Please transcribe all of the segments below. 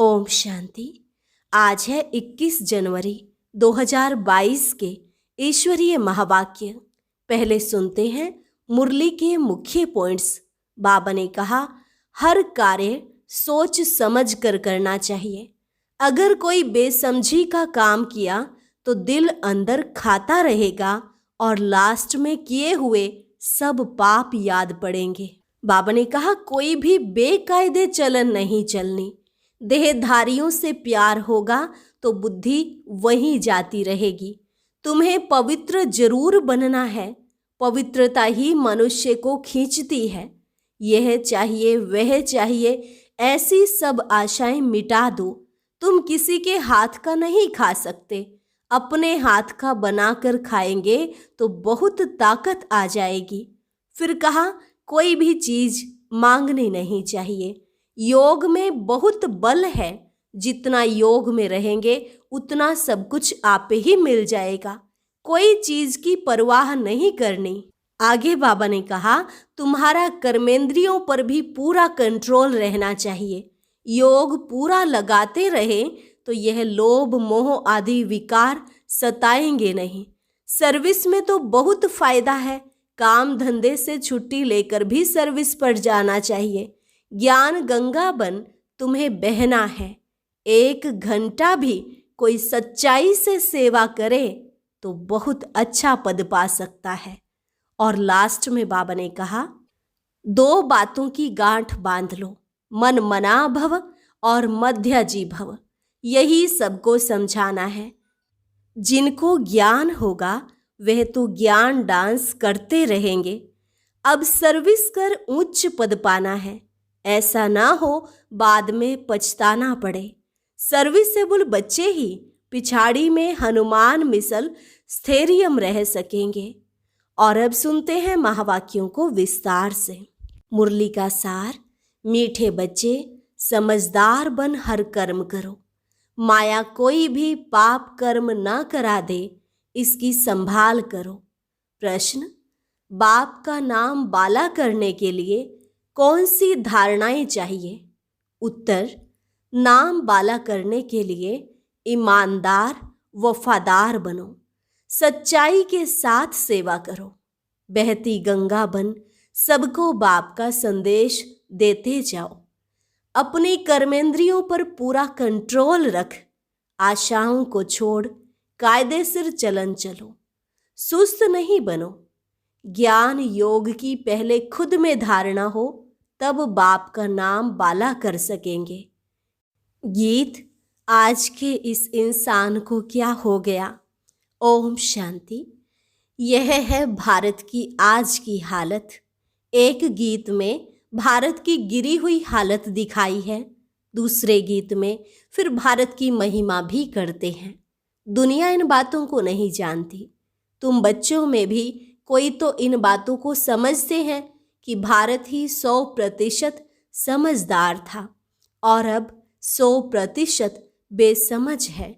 ओम शांति। आज है 21 जनवरी 2022 के ईश्वरीय महावाक्य। पहले सुनते हैं मुरली के मुख्य पॉइंट्स। बाबा ने कहा, हर कार्य सोच समझ कर करना चाहिए। अगर कोई बेसमझी का काम किया तो दिल अंदर खाता रहेगा और लास्ट में किए हुए सब पाप याद पड़ेंगे। बाबा ने कहा, कोई भी बेकायदे चलन नहीं चलनी। देहधारियों से प्यार होगा तो बुद्धि वहीं जाती रहेगी। तुम्हें पवित्र जरूर बनना है। पवित्रता ही मनुष्य को खींचती है। यह चाहिए वह चाहिए, ऐसी सब आशाएं मिटा दो। तुम किसी के हाथ का नहीं खा सकते। अपने हाथ का बनाकर खाएंगे तो बहुत ताकत आ जाएगी। फिर कहा, कोई भी चीज मांगनी नहीं चाहिए। योग में बहुत बल है। जितना योग में रहेंगे उतना सब कुछ आप ही मिल जाएगा। कोई चीज की परवाह नहीं करनी। आगे बाबा ने कहा, तुम्हारा कर्मेंद्रियों पर भी पूरा कंट्रोल रहना चाहिए। योग पूरा लगाते रहे तो यह लोभ मोह आदि विकार सताएंगे नहीं। सर्विस में तो बहुत फायदा है। काम धंधे से छुट्टी लेकर भी सर्विस पर जाना चाहिए। ज्ञान गंगा बन तुम्हें बहना है। 1 घंटा भी कोई सच्चाई से सेवा करे तो बहुत अच्छा पद पा सकता है। और लास्ट में बाबा ने कहा, 2 बातों की गांठ बांध लो, मन मना भव और मध्याजी भव। यही सबको समझाना है। जिनको ज्ञान होगा वह तो ज्ञान डांस करते रहेंगे। अब सर्विस कर उच्च पद पाना है। ऐसा ना हो बाद में पछताना पड़े। सर्विसेबल बच्चे ही पिछाड़ी में हनुमान मिसल स्थैर्यम रह सकेंगे। और अब सुनते हैं महावाक्यों को विस्तार से। मुरली का सार, मीठे बच्चे समझदार बन हर कर्म करो। माया कोई भी पाप कर्म ना करा दे, इसकी संभाल करो। प्रश्न, बाप का नाम बाला करने के लिए कौन सी धारणाएं चाहिए? उत्तर, नाम बाला करने के लिए ईमानदार वफादार बनो। सच्चाई के साथ सेवा करो। बहती गंगा बन सबको बाप का संदेश देते जाओ। अपनी कर्मेंद्रियों पर पूरा कंट्रोल रख। आशाओं को छोड़ कायदे सिर चलन चलो। सुस्त नहीं बनो। ज्ञान योग की पहले खुद में धारणा हो, तब बाप का नाम बाला कर सकेंगे। गीत, आज के इस इंसान को क्या हो गया। ओम शांति। यह है भारत की आज की हालत। एक गीत में भारत की गिरी हुई हालत दिखाई है। दूसरे गीत में फिर भारत की महिमा भी करते हैं। दुनिया इन बातों को नहीं जानती। तुम बच्चों में भी कोई तो इन बातों को समझते हैं कि भारत ही 100% समझदार था और अब 100% बेसमझ है।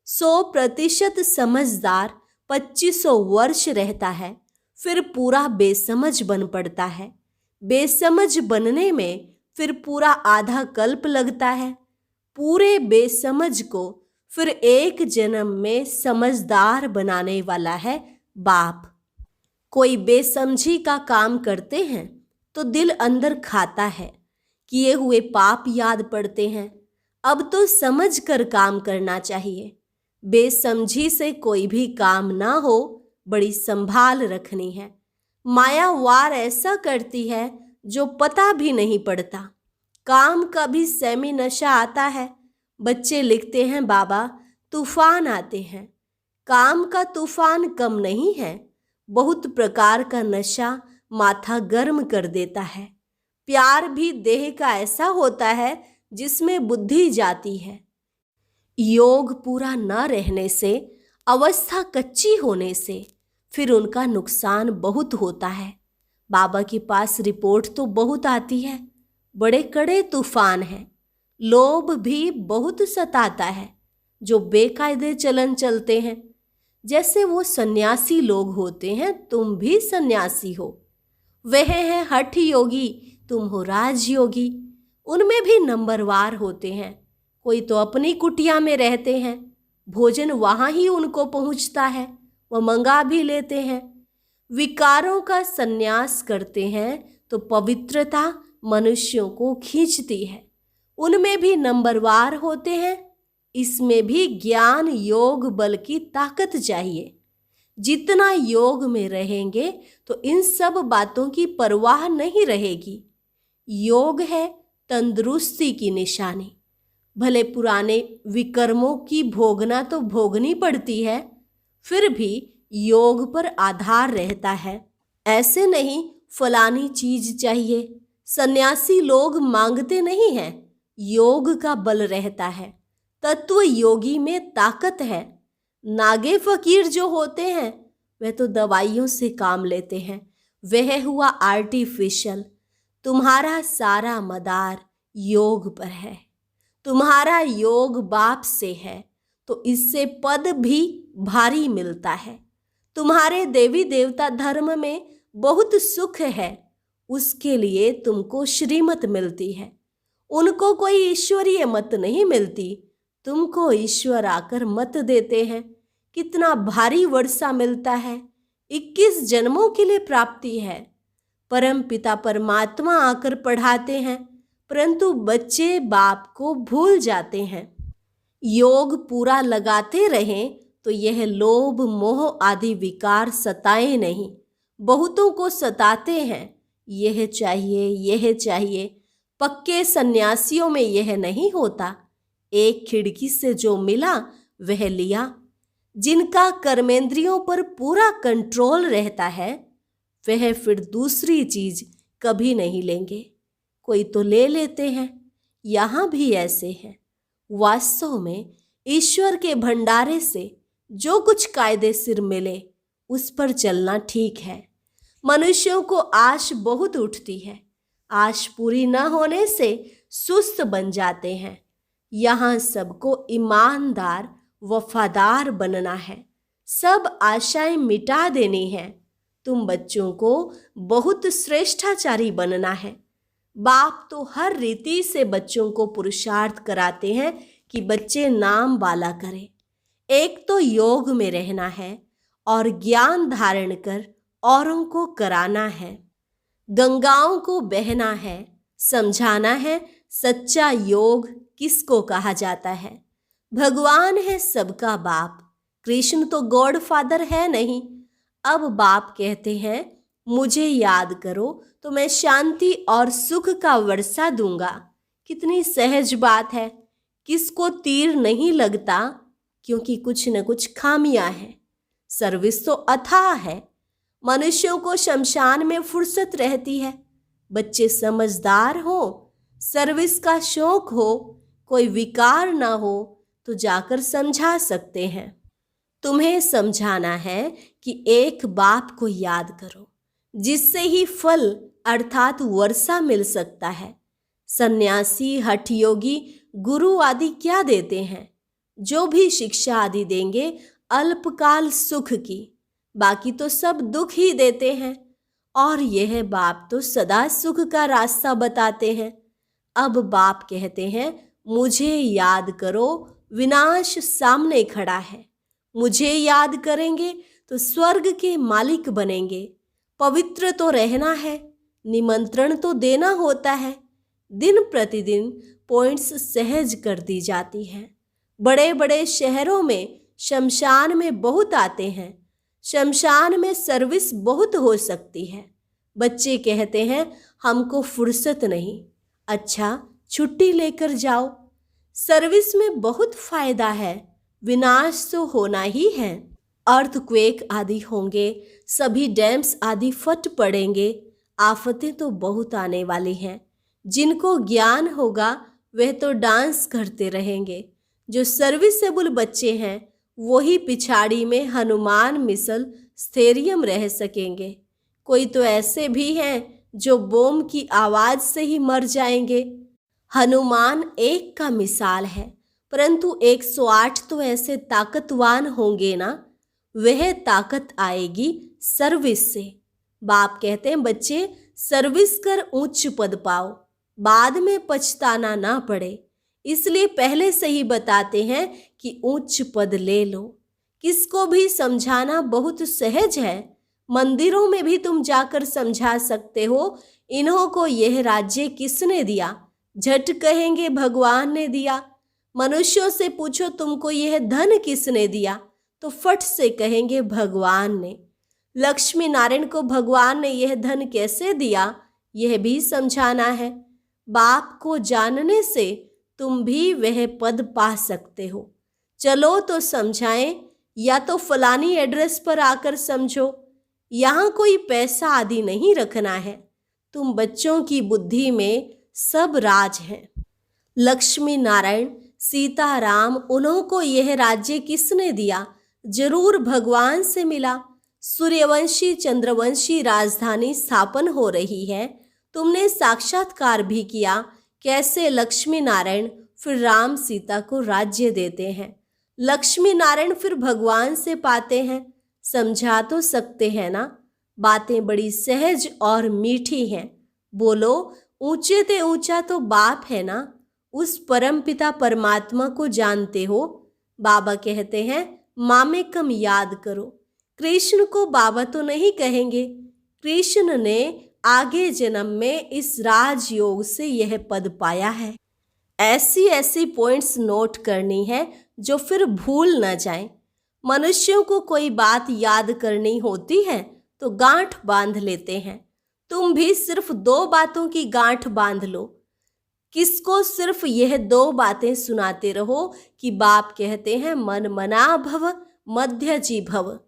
100% समझदार 2500 वर्ष रहता है, फिर पूरा बेसमझ बन पड़ता है। बेसमझ बनने में फिर पूरा आधा कल्प लगता है। पूरे बेसमझ को फिर 1 जन्म में समझदार बनाने वाला है बाप। कोई बेसमझी का काम करते हैं तो दिल अंदर खाता है। किए हुए पाप याद पड़ते हैं। अब तो समझ कर काम करना चाहिए। बेसमझी से कोई भी काम ना हो, बड़ी संभाल रखनी है। माया वार ऐसा करती है जो पता भी नहीं पड़ता। काम का भी सेमी नशा आता है। बच्चे लिखते हैं, बाबा तूफान आते हैं। काम का तूफान कम नहीं है। बहुत प्रकार का नशा माथा गर्म कर देता है। प्यार भी देह का ऐसा होता है जिसमें बुद्धि जाती है। योग पूरा न रहने से, अवस्था कच्ची होने से फिर उनका नुकसान बहुत होता है। बाबा के पास रिपोर्ट तो बहुत आती है। बड़े कड़े तूफान हैं। लोभ भी बहुत सताता है। जो बेकायदे चलन चलते हैं, जैसे वो सन्यासी लोग होते हैं, तुम भी सन्यासी हो। वह है हठ योगी, तुम हो राजयोगी। उनमें भी नंबरवार होते हैं। कोई तो अपनी कुटिया में रहते हैं, भोजन वहाँ ही उनको पहुँचता है, वह मंगा भी लेते हैं। विकारों का संन्यास करते हैं तो पवित्रता मनुष्यों को खींचती है। उनमें भी नंबरवार होते हैं। इसमें भी ज्ञान, योग, बल की ताकत चाहिए। जितना योग में रहेंगे तो इन सब बातों की परवाह नहीं रहेगी। योग है तंदुरुस्ती की निशानी। भले पुराने विकर्मों की भोगना तो भोगनी पड़ती है, फिर भी योग पर आधार रहता है। ऐसे नहीं फलानी चीज चाहिए, सन्यासी लोग मांगते नहीं हैं, योग का बल रहता है। तत्व योगी में ताकत है। नागे फकीर जो होते हैं वह तो दवाइयों से काम लेते हैं, वह हुआ आर्टिफिशियल। तुम्हारा सारा मदार योग पर है। तुम्हारा योग बाप से है तो इससे पद भी भारी मिलता है। तुम्हारे देवी देवता धर्म में बहुत सुख है, उसके लिए तुमको श्रीमत मिलती है। उनको कोई ईश्वरीय मत नहीं मिलती, तुमको ईश्वर आकर मत देते हैं। कितना भारी वर्षा मिलता है, 21 जन्मों के लिए प्राप्ति है। परम पिता परमात्मा आकर पढ़ाते हैं, परंतु बच्चे बाप को भूल जाते हैं। योग पूरा लगाते रहें तो यह लोभ, मोह आदि विकार सताए नहीं। बहुतों को सताते हैं, यह चाहिए, यह चाहिए। पक्के सन्यासियों में यह नहीं होता। एक खिड़की से जो मिला वह लिया। जिनका कर्मेंद्रियों पर पूरा कंट्रोल रहता है वह फिर दूसरी चीज कभी नहीं लेंगे। कोई तो ले लेते हैं, यहाँ भी ऐसे हैं। वास्तव में ईश्वर के भंडारे से जो कुछ कायदे सिर मिले उस पर चलना ठीक है। मनुष्यों को आश बहुत उठती है, आश पूरी न होने से सुस्त बन जाते हैं। यहाँ सबको ईमानदार, वफादार बनना है, सब आशाएं मिटा देनी है। तुम बच्चों को बहुत श्रेष्ठाचारी बनना है। बाप तो हर रीति से बच्चों को पुरुषार्थ कराते हैं कि बच्चे नाम वाला करें। एक तो योग में रहना है और ज्ञान धारण कर औरों को कराना है। गंगाओं को बहना है, समझाना है सच्चा योग किसको कहा जाता है। भगवान है सबका बाप, कृष्ण तो गॉड फादर है नहीं। अब बाप कहते हैं मुझे याद करो तो मैं शांति और सुख का वर्षा दूंगा। कितनी सहज बात है, किसको तीर नहीं लगता, क्योंकि कुछ न कुछ खामियां हैं। सर्विस तो अथाह है। मनुष्यों को शमशान में फुर्सत रहती है। बच्चे समझदार हो, सर्विस का शौक हो, कोई विकार ना हो तो जाकर समझा सकते हैं। तुम्हें समझाना है कि एक बाप को याद करो, जिससे ही फल अर्थात वर्षा मिल सकता है। सन्यासी, हठयोगी, गुरु आदि क्या देते हैं? जो भी शिक्षा आदि देंगे अल्पकाल सुख की, बाकी तो सब दुख ही देते हैं। और यह बाप तो सदा सुख का रास्ता बताते हैं। अब बाप कहते हैं मुझे याद करो, विनाश सामने खड़ा है। मुझे याद करेंगे तो स्वर्ग के मालिक बनेंगे। पवित्र तो रहना है, निमंत्रण तो देना होता है। दिन प्रतिदिन पॉइंट्स सहज कर दी जाती हैं। बड़े बड़े शहरों में शमशान में बहुत आते हैं। शमशान में सर्विस बहुत हो सकती है। बच्चे कहते हैं हमको फुर्सत नहीं। अच्छा, छुट्टी लेकर जाओ। सर्विस में बहुत फायदा है, विनाश तो होना ही है। अर्थक्वेक आदि होंगे, सभी डैम्स आदि फट पड़ेंगे। आफतें तो बहुत आने वाली हैं। जिनको ज्ञान होगा वह तो डांस करते रहेंगे। जो सर्विसेबल बच्चे हैं वही पिछाड़ी में हनुमान मिसल स्थैर्यम रह सकेंगे। कोई तो ऐसे भी हैं जो बोम की आवाज से ही मर जाएंगे। हनुमान एक का मिसाल है, परंतु 108 तो ऐसे ताकतवान होंगे ना। वह ताकत आएगी सर्विस से। बाप कहते हैं बच्चे सर्विस कर उच्च पद पाओ, बाद में पछताना ना पड़े। इसलिए पहले से ही बताते हैं कि उच्च पद ले लो। किसको भी समझाना बहुत सहज है। मंदिरों में भी तुम जाकर समझा सकते हो, इन्हों को यह राज्य किसने दिया? झट कहेंगे भगवान ने दिया। मनुष्यों से पूछो तुमको यह धन किसने दिया, तो फट से कहेंगे भगवान ने। लक्ष्मी नारायण को भगवान ने यह धन कैसे दिया, यह भी समझाना है। बाप को जानने से तुम भी वह पद पा सकते हो। चलो तो समझाएं, या तो फलानी एड्रेस पर आकर समझो। यहाँ कोई पैसा आदि नहीं रखना है। तुम बच्चों की बुद्धि में सब राज है। लक्ष्मी नारायण, सीता राम, उन्हों को यह राज्य किसने दिया? जरूर भगवान से मिला। सूर्यवंशी चंद्रवंशी राजधानी स्थापन हो रही है। तुमने साक्षात्कार भी किया कैसे लक्ष्मी नारायण फिर राम सीता को राज्य देते हैं। लक्ष्मी नारायण फिर भगवान से पाते हैं। समझा तो सकते हैं ना? बातें बड़ी सहज और मीठी हैं। बोलो, ऊंचे ते ऊंचा तो बाप है ना। उस परम पिता परमात्मा को जानते हो। बाबा कहते हैं मामेकम याद करो। कृष्ण को बाबा तो नहीं कहेंगे। कृष्ण ने आगे जन्म में इस राजयोग से यह पद पाया है। ऐसी ऐसी पॉइंट्स नोट करनी है जो फिर भूल न जाएं। मनुष्यों को कोई बात याद करनी होती है तो गांठ बांध लेते हैं। तुम भी सिर्फ 2 बातों की गांठ बांध लो। किसको सिर्फ यह 2 बातें सुनाते रहो कि बाप कहते हैं मन मना भव मध्य जी भव।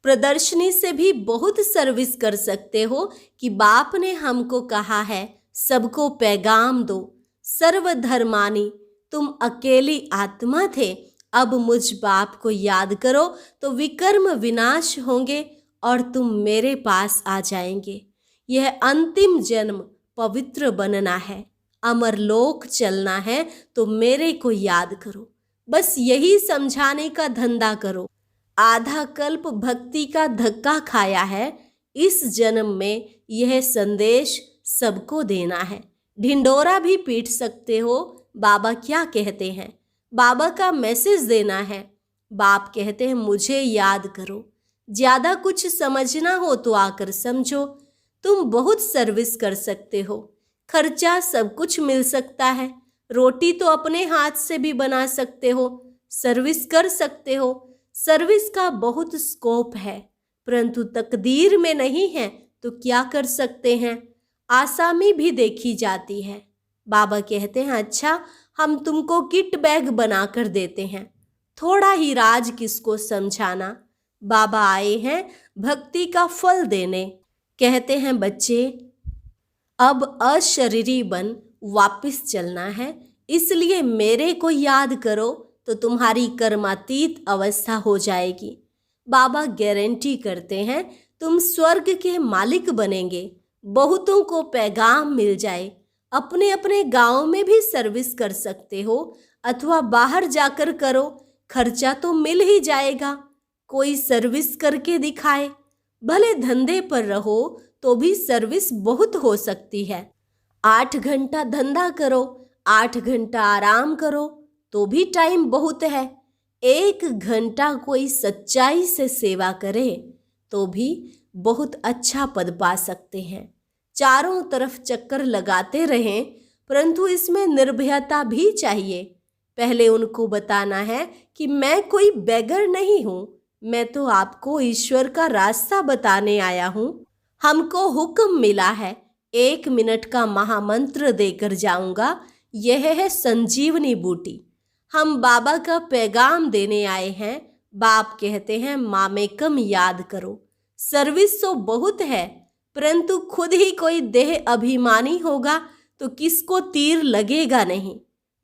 प्रदर्शनी से भी बहुत सर्विस कर सकते हो कि बाप ने हमको कहा है सबको पैगाम दो, सर्वधर्मानी। तुम अकेली आत्मा थे, अब मुझ बाप को याद करो तो विकर्म विनाश होंगे और तुम मेरे पास आ जाएंगे। यह अंतिम जन्म पवित्र बनना है, अमरलोक चलना है तो मेरे को याद करो। बस यही समझाने का धंधा करो। आधा कल्प भक्ति का धक्का खाया है, इस जन्म में यह संदेश सबको देना है। ढिंडोरा भी पीट सकते हो। बाबा क्या कहते हैं? बाबा का मैसेज देना है। बाप कहते हैं मुझे याद करो। ज़्यादा कुछ समझना हो तो आकर समझो। तुम बहुत सर्विस कर सकते हो। खर्चा सब कुछ मिल सकता है। रोटी तो अपने हाथ से भी बना सकते हो, सर्विस कर सकते हो। सर्विस का बहुत स्कोप है, परंतु तकदीर में नहीं है तो क्या कर सकते हैं। आसामी भी देखी जाती है। बाबा कहते हैं अच्छा हम तुमको किट बैग बनाकर देते हैं। थोड़ा ही राज किसको समझाना। बाबा आए हैं भक्ति का फल देने। कहते हैं बच्चे अब अशरीरी बन वापस चलना है, इसलिए मेरे को याद करो तो तुम्हारी कर्मातीत अवस्था हो जाएगी। बाबा गारंटी करते हैं तुम स्वर्ग के मालिक बनेंगे। बहुतों को पैगाम मिल जाए। अपने अपने गांव में भी सर्विस कर सकते हो अथवा बाहर जाकर करो, खर्चा तो मिल ही जाएगा। कोई सर्विस करके दिखाए। भले धंधे पर रहो तो भी सर्विस बहुत हो सकती है। 8 घंटा धंधा करो, 8 घंटा आराम करो तो भी टाइम बहुत है। 1 घंटा कोई सच्चाई से सेवा करे तो भी बहुत अच्छा पद पा सकते हैं। चारों तरफ चक्कर लगाते रहें, परंतु इसमें निर्भयता भी चाहिए। पहले उनको बताना है कि मैं कोई बेगर नहीं हूँ, मैं तो आपको ईश्वर का रास्ता बताने आया हूँ। हमको हुक्म मिला है 1 मिनट का महामंत्र देकर जाऊंगा, यह है संजीवनी बूटी। हम बाबा का पैगाम देने आए हैं। बाप कहते हैं मामेकम याद करो। सर्विस तो बहुत है, परंतु खुद ही कोई देह अभिमानी होगा तो किसको तीर लगेगा नहीं।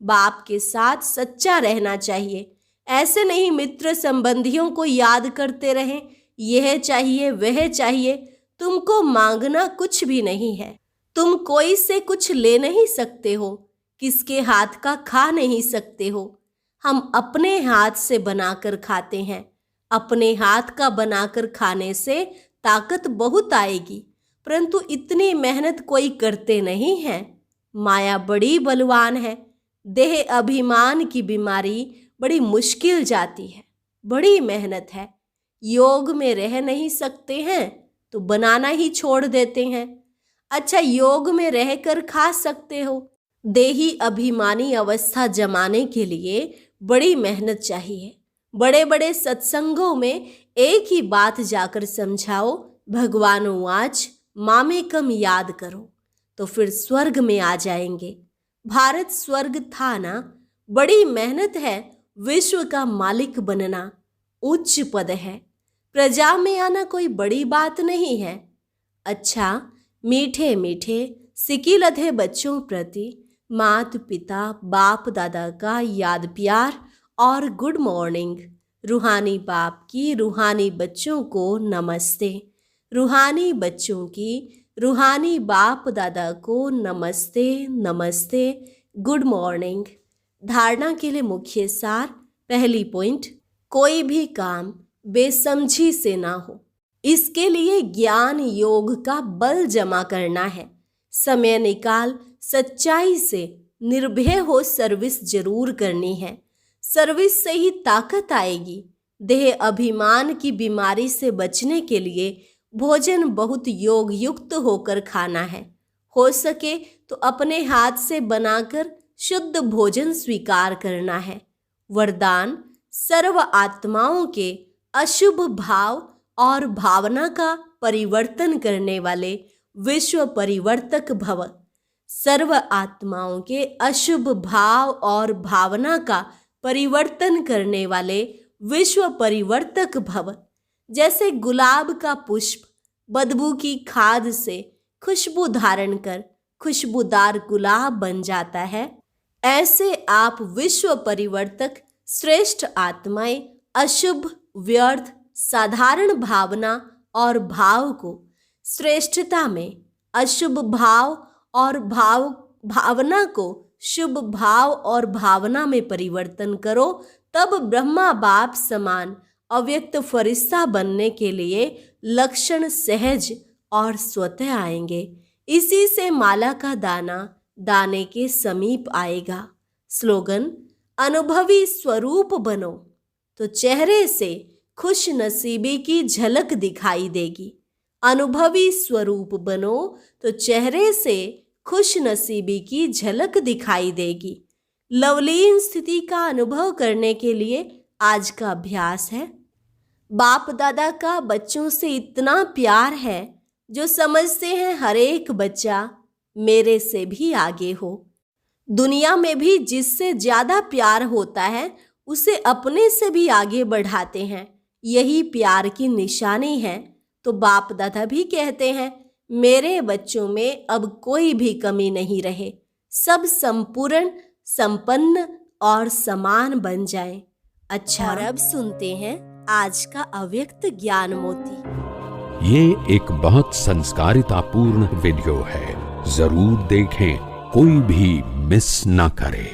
बाप के साथ सच्चा रहना चाहिए। ऐसे नहीं मित्र संबंधियों को याद करते रहें, यह चाहिए वह चाहिए। तुमको मांगना कुछ भी नहीं है। तुम कोई से कुछ ले नहीं सकते हो, किसके हाथ का खा नहीं सकते हो। हम अपने हाथ से बनाकर खाते हैं। अपने हाथ का बनाकर खाने से ताकत बहुत आएगी, परंतु इतनी मेहनत कोई करते नहीं है। माया बड़ी बलवान है। देह अभिमान की बीमारी बड़ी मुश्किल जाती है, बड़ी मेहनत है। योग में रह नहीं सकते हैं तो बनाना ही छोड़ देते हैं। अच्छा, योग में रहकर खा सकते हो। देही अभिमानी अवस्था जमाने के लिए बड़ी मेहनत चाहिए। बड़े बड़े सत्संगों में एक ही बात जाकर समझाओ, भगवान आज मामेकम याद करो, तो फिर स्वर्ग में आ जाएंगे। भारत स्वर्ग था ना। बड़ी मेहनत है विश्व का मालिक बनना, उच्च पद है। प्रजा में आना कोई बड़ी बात नहीं है। अच्छा, मीठे मीठे सिकी लधे बच्चों प्रति माता पिता बाप दादा का याद प्यार और गुड मॉर्निंग। रूहानी बाप की रूहानी बच्चों को नमस्ते। रूहानी बच्चों की रूहानी बाप दादा को नमस्ते नमस्ते, गुड मॉर्निंग। धारणा के लिए मुख्य सार। पहली पॉइंट, कोई भी काम बेसमझी से ना हो, इसके लिए ज्ञान योग का बल जमा करना है। समय निकाल सच्चाई से निर्भय हो सर्विस जरूर करनी है। सर्विस से ही ताकत आएगी। देह अभिमान की बीमारी से बचने के लिए भोजन बहुत योग युक्त होकर खाना है। हो सके तो अपने हाथ से बनाकर शुद्ध भोजन स्वीकार करना है। वरदान, सर्व आत्माओं के अशुभ भाव और भावना का परिवर्तन करने वाले विश्व परिवर्तक भव। सर्व आत्माओं के अशुभ भाव और भावना का परिवर्तन करने वाले विश्व परिवर्तक भव। जैसे गुलाब का पुष्प बदबू की खाद से खुशबू धारण कर खुशबूदार गुलाब बन जाता है, ऐसे आप विश्व परिवर्तक श्रेष्ठ आत्माएं अशुभ, व्यर्थ, साधारण भावना और भाव को श्रेष्ठता में, अशुभ भाव और भावना को शुभ भाव और भावना में परिवर्तन करो। तब ब्रह्मा बाप समान अव्यक्त फरिश्ता बनने के लिए लक्षण सहज और स्वतः आएंगे। इसी से माला का दाना दाने के समीप आएगा। स्लोगन, अनुभवी स्वरूप बनो तो चेहरे से खुश नसीबी की झलक दिखाई देगी। अनुभवी स्वरूप बनो तो चेहरे से खुश नसीबी की झलक दिखाई देगी। लवलीन स्थिति का अनुभव करने के लिए आज का अभ्यास है। बाप दादा का बच्चों से इतना प्यार है जो समझते हैं हर एक बच्चा मेरे से भी आगे हो। दुनिया में भी जिससे ज्यादा प्यार होता है उसे अपने से भी आगे बढ़ाते हैं। यही प्यार की निशानी है। तो बाप दादा भी कहते हैं मेरे बच्चों में अब कोई भी कमी नहीं रहे, सब संपूर्ण, संपन्न और समान बन जाएं। अच्छा, और अब सुनते हैं आज का अव्यक्त ज्ञान मोती। ये एक बहुत संस्कारितापूर्ण वीडियो है, जरूर देखें, कोई भी मिस ना करे।